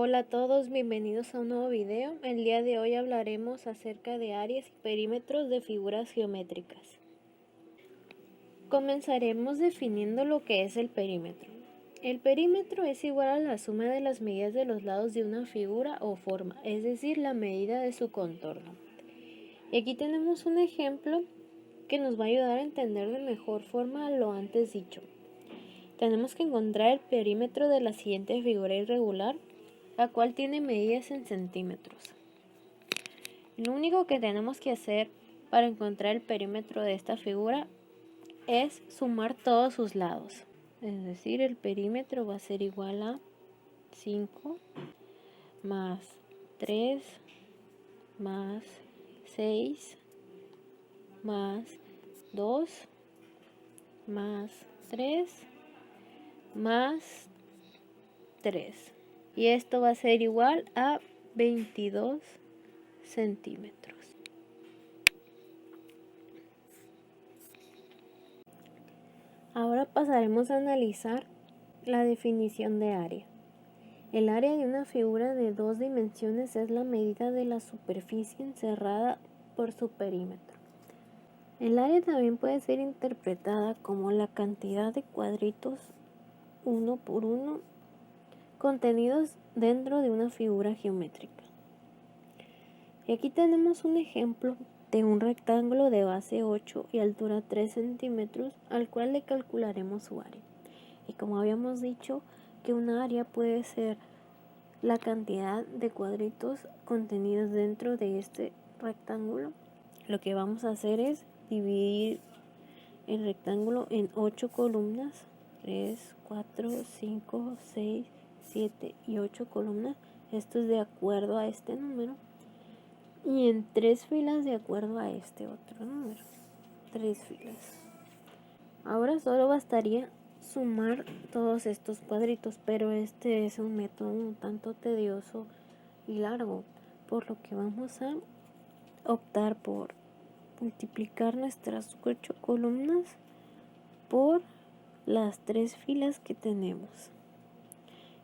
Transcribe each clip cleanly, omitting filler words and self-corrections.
Hola a todos, bienvenidos a un nuevo video. El día de hoy hablaremos acerca de áreas y perímetros de figuras geométricas. Comenzaremos definiendo lo que es el perímetro. El perímetro es igual a la suma de las medidas de los lados de una figura o forma, es decir, la medida de su contorno. Y aquí tenemos un ejemplo que nos va a ayudar a entender de mejor forma lo antes dicho. Tenemos que encontrar el perímetro de la siguiente figura irregular, la cual tiene medidas en centímetros. Lo único que tenemos que hacer para encontrar el perímetro de esta figura es sumar todos sus lados. Es decir, el perímetro va a ser igual a 5 más 3 más 6 más 2 más 3 más 3. Y esto va a ser igual a 22 centímetros. Ahora pasaremos a analizar la definición de área. El área de una figura de dos dimensiones es la medida de la superficie encerrada por su perímetro. El área también puede ser interpretada como la cantidad de cuadritos uno por uno contenidos dentro de una figura geométrica. Y aquí tenemos un ejemplo de un rectángulo de base 8 y altura 3 centímetros al cual le calcularemos su área. Y como habíamos dicho, que una área puede ser la cantidad de cuadritos contenidos dentro de este rectángulo, lo que vamos a hacer es dividir el rectángulo en 8 columnas, 3, 4, 5, 6, 7 y 8 columnas. Esto es de acuerdo a este número. Y en 3 filas de acuerdo a este otro número. 3 filas. Ahora solo bastaría sumar todos estos cuadritos, pero este es un método un tanto tedioso y largo, por lo que vamos a optar por multiplicar nuestras 8 columnas por las 3 filas que tenemos.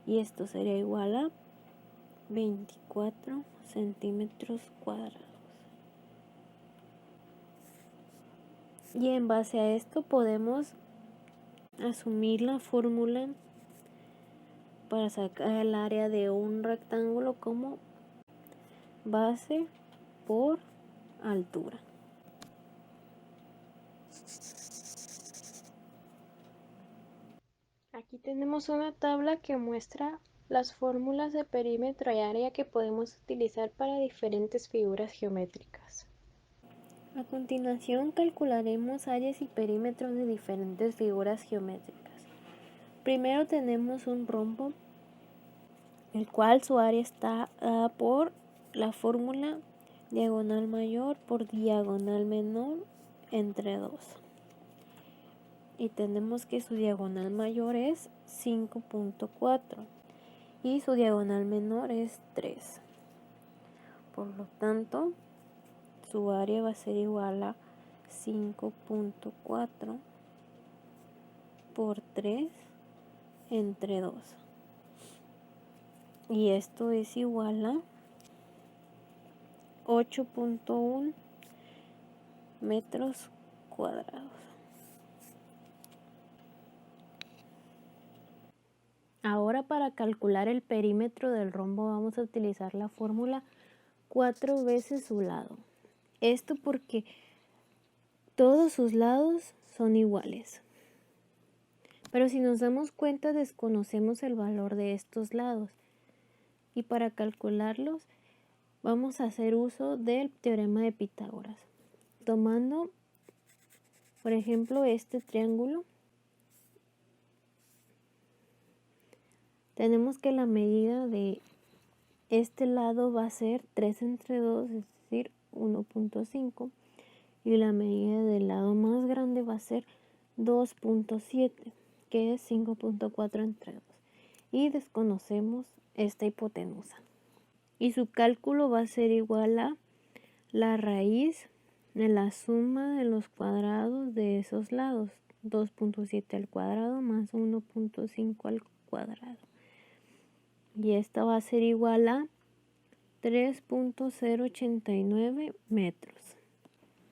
Y esto sería igual a 24 centímetros cuadrados. Y en base a esto podemos asumir la fórmula para sacar el área de un rectángulo como base por altura. Aquí tenemos una tabla que muestra las fórmulas de perímetro y área que podemos utilizar para diferentes figuras geométricas. A continuación calcularemos áreas y perímetros de diferentes figuras geométricas. Primero tenemos un rombo, el cual su área está dada por la fórmula diagonal mayor por diagonal menor entre 2. Y tenemos que su diagonal mayor es 5.4 y su diagonal menor es 3. Por lo tanto, su área va a ser igual a 5.4 por 3 entre 2. Y esto es igual a 8.1 metros cuadrados. Ahora para calcular el perímetro del rombo vamos a utilizar la fórmula 4 veces su lado. Esto porque todos sus lados son iguales. Pero si nos damos cuenta desconocemos el valor de estos lados. Y para calcularlos vamos a hacer uso del teorema de Pitágoras. Tomando, por ejemplo, este triángulo, tenemos que la medida de este lado va a ser 3 entre 2, es decir, 1.5. Y la medida del lado más grande va a ser 2.7, que es 5.4 entre 2. Y desconocemos esta hipotenusa. Y su cálculo va a ser igual a la raíz de la suma de los cuadrados de esos lados. 2.7 al cuadrado más 1.5 al cuadrado. y esta va a ser igual a 3.089 metros.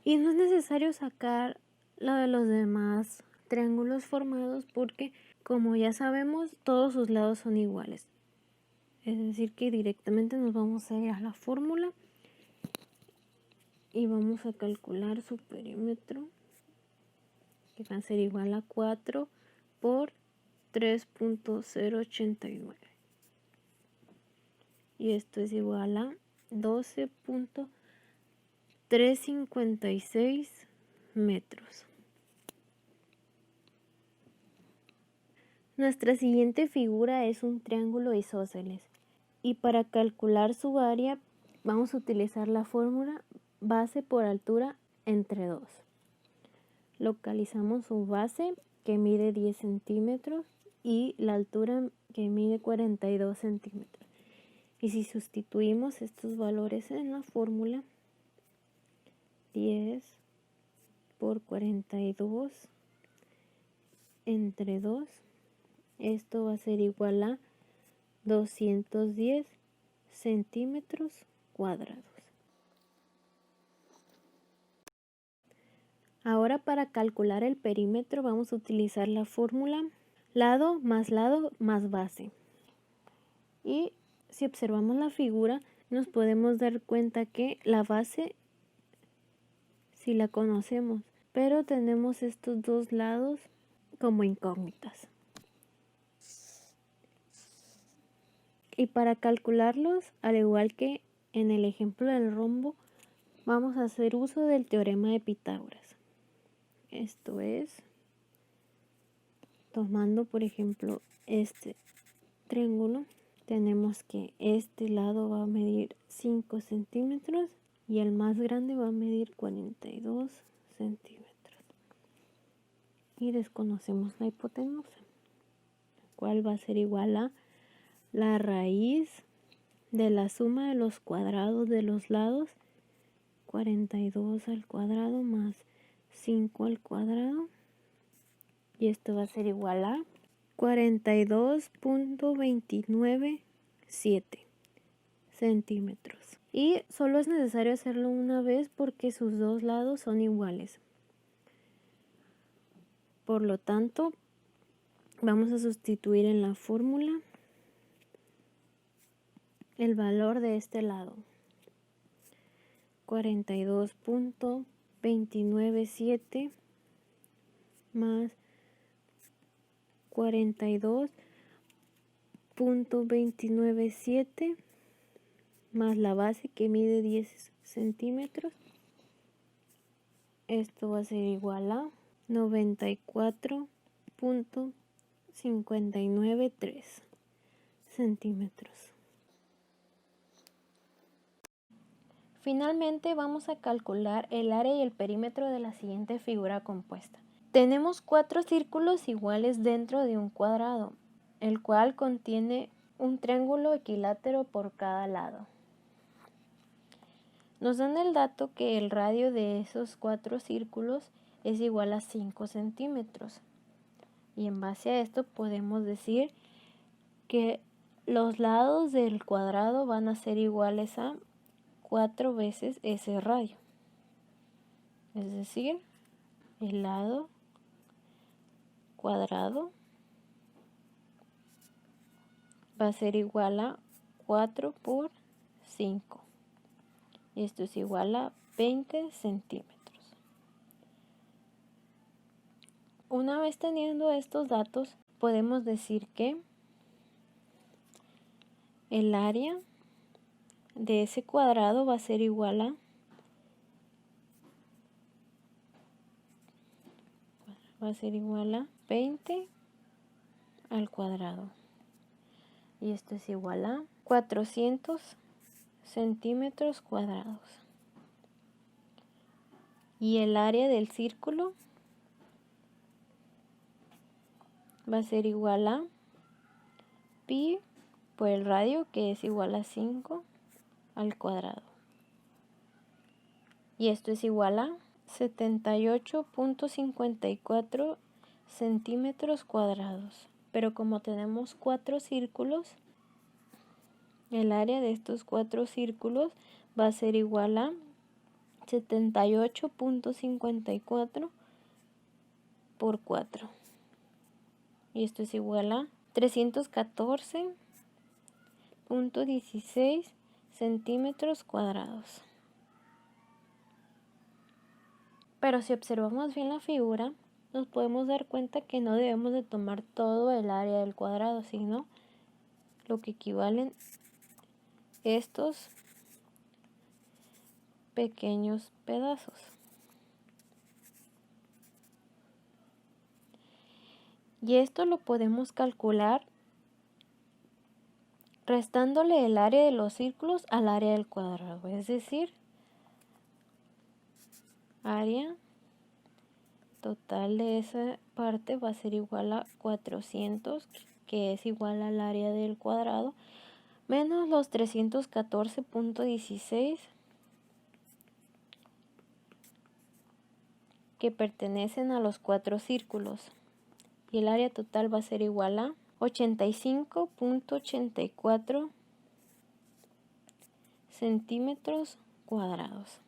Y no es necesario sacar la de los demás triángulos formados porque, como ya sabemos, todos sus lados son iguales. Es decir que directamente nos vamos a ir a la fórmula y vamos a calcular su perímetro, que va a ser igual a 4 por 3.089. Y esto es igual a 12.356 metros. Nuestra siguiente figura es un triángulo isósceles. Y para calcular su área vamos a utilizar la fórmula base por altura entre 2. Localizamos su base, que mide 10 centímetros, y la altura, que mide 42 centímetros. Y si sustituimos estos valores en la fórmula, 10 por 42 entre 2, esto va a ser igual a 210 centímetros cuadrados. Ahora, para calcular el perímetro vamos a utilizar la fórmula lado más base. Y si observamos la figura, nos podemos dar cuenta que la base sí la conocemos, pero tenemos estos dos lados como incógnitas. Y para calcularlos, al igual que en el ejemplo del rombo, vamos a hacer uso del teorema de Pitágoras. Esto es, tomando por ejemplo este triángulo, tenemos que este lado va a medir 5 centímetros y el más grande va a medir 42 centímetros. Y desconocemos la hipotenusa, cual va a ser igual a la raíz de la suma de los cuadrados de los lados, 42 al cuadrado más 5 al cuadrado, y esto va a ser igual a 42.297 centímetros. Y solo es necesario hacerlo una vez porque sus dos lados son iguales. Por lo tanto, vamos a sustituir en la fórmula el valor de este lado, 42.297 más 42.297 más la base, que mide 10 centímetros. Esto va a ser igual a 94.593 centímetros. Finalmente vamos a calcular el área y el perímetro de la siguiente figura compuesta. Tenemos 4 círculos iguales dentro de un cuadrado, el cual contiene un triángulo equilátero por cada lado. Nos dan el dato que el radio de esos 4 círculos es igual a 5 centímetros. Y en base a esto podemos decir que los lados del cuadrado van a ser iguales a 4 veces ese radio. Es decir, el lado cuadrado va a ser igual a 4 por 5. Esto es igual a 20 centímetros. Una vez teniendo estos datos, podemos decir que el área de ese cuadrado va a ser igual a 20 al cuadrado. Y esto es igual a 400 centímetros cuadrados. Y el área del círculo va a ser igual a pi por el radio, que es igual a 5 al cuadrado. Y esto es igual a 78.54 centímetros cuadrados. Pero como tenemos 4 círculos, El área de estos 4 círculos va a ser igual a 78.54 por 4. Y esto es igual a 314.16 centímetros cuadrados. Pero si observamos bien la figura, nos podemos dar cuenta que no debemos de tomar todo el área del cuadrado, sino lo que equivalen estos pequeños pedazos. Y esto lo podemos calcular restándole el área de los círculos al área del cuadrado, es decir, área total de esa parte va a ser igual a 400, que es igual al área del cuadrado, menos los 314.16 que pertenecen a los 4 círculos. Y el área total va a ser igual a 85.84 centímetros cuadrados.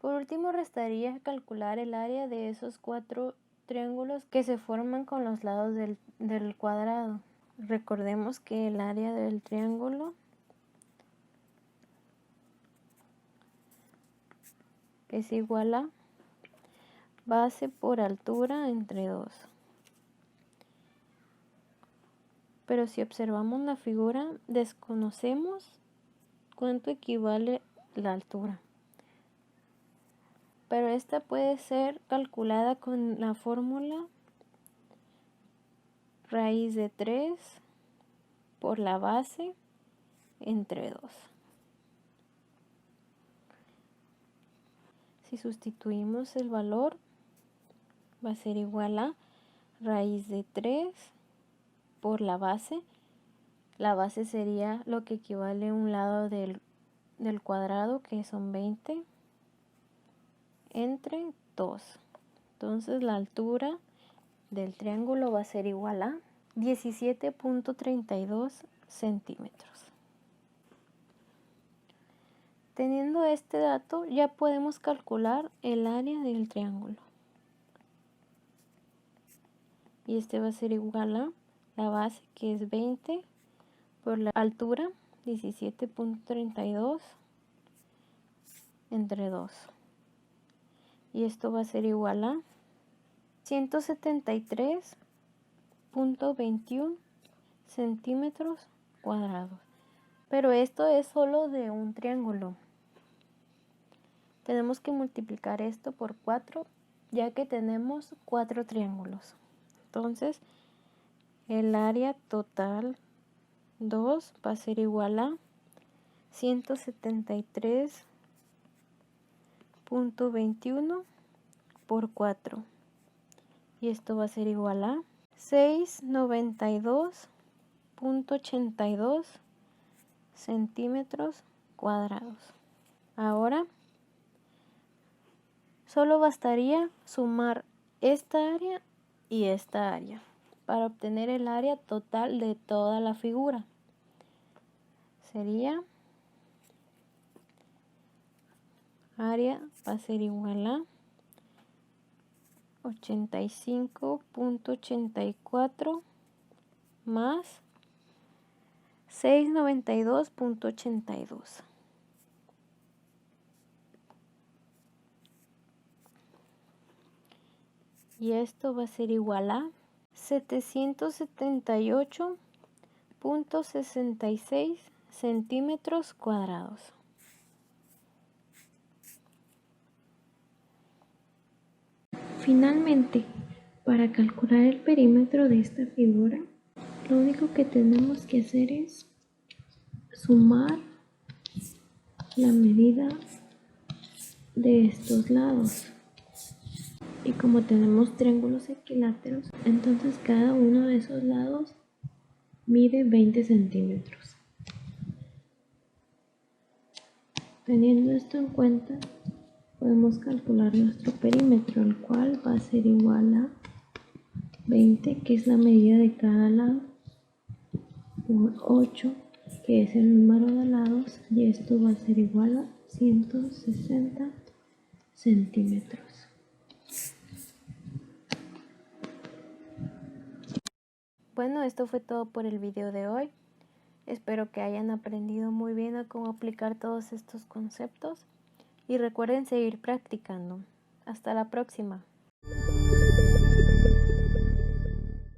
Por último, restaría calcular el área de esos 4 triángulos que se forman con los lados del cuadrado. Recordemos que el área del triángulo es igual a base por altura entre 2. Pero si observamos la figura, desconocemos cuánto equivale la altura. Pero esta puede ser calculada con la fórmula raíz de 3 por la base entre 2. Si sustituimos el valor, va a ser igual a raíz de 3 por la base. La base sería lo que equivale a un lado del cuadrado, que son 20, entre 2. Entonces la altura del triángulo va a ser igual a 17.32 centímetros. Teniendo este dato, ya podemos calcular el área del triángulo. Y este va a ser igual a la base, que es 20, por la altura, 17.32 entre 2. Y esto va a ser igual a 173.21 centímetros cuadrados. Pero esto es solo de un triángulo. Tenemos que multiplicar esto por 4, ya que tenemos 4 triángulos. Entonces, el área total 2 va a ser igual a 173.21 por 4. Y esto va a ser igual a 692.82 centímetros cuadrados. Ahora, solo bastaría sumar esta área y esta área para obtener el área total de toda la figura. Sería, área va a ser igual a 85.84 más 692.82. Y esto va a ser igual a 778.66 centímetros cuadrados. Finalmente, para calcular el perímetro de esta figura, lo único que tenemos que hacer es sumar la medida de estos lados. Y como tenemos triángulos equiláteros, entonces cada uno de esos lados mide 20 centímetros. Teniendo esto en cuenta, podemos calcular nuestro perímetro, el cual va a ser igual a 20, que es la medida de cada lado, por 8, que es el número de lados, y esto va a ser igual a 160 centímetros. Bueno, esto fue todo por el video de hoy. Espero que hayan aprendido muy bien a cómo aplicar todos estos conceptos y recuerden seguir practicando. Hasta la próxima.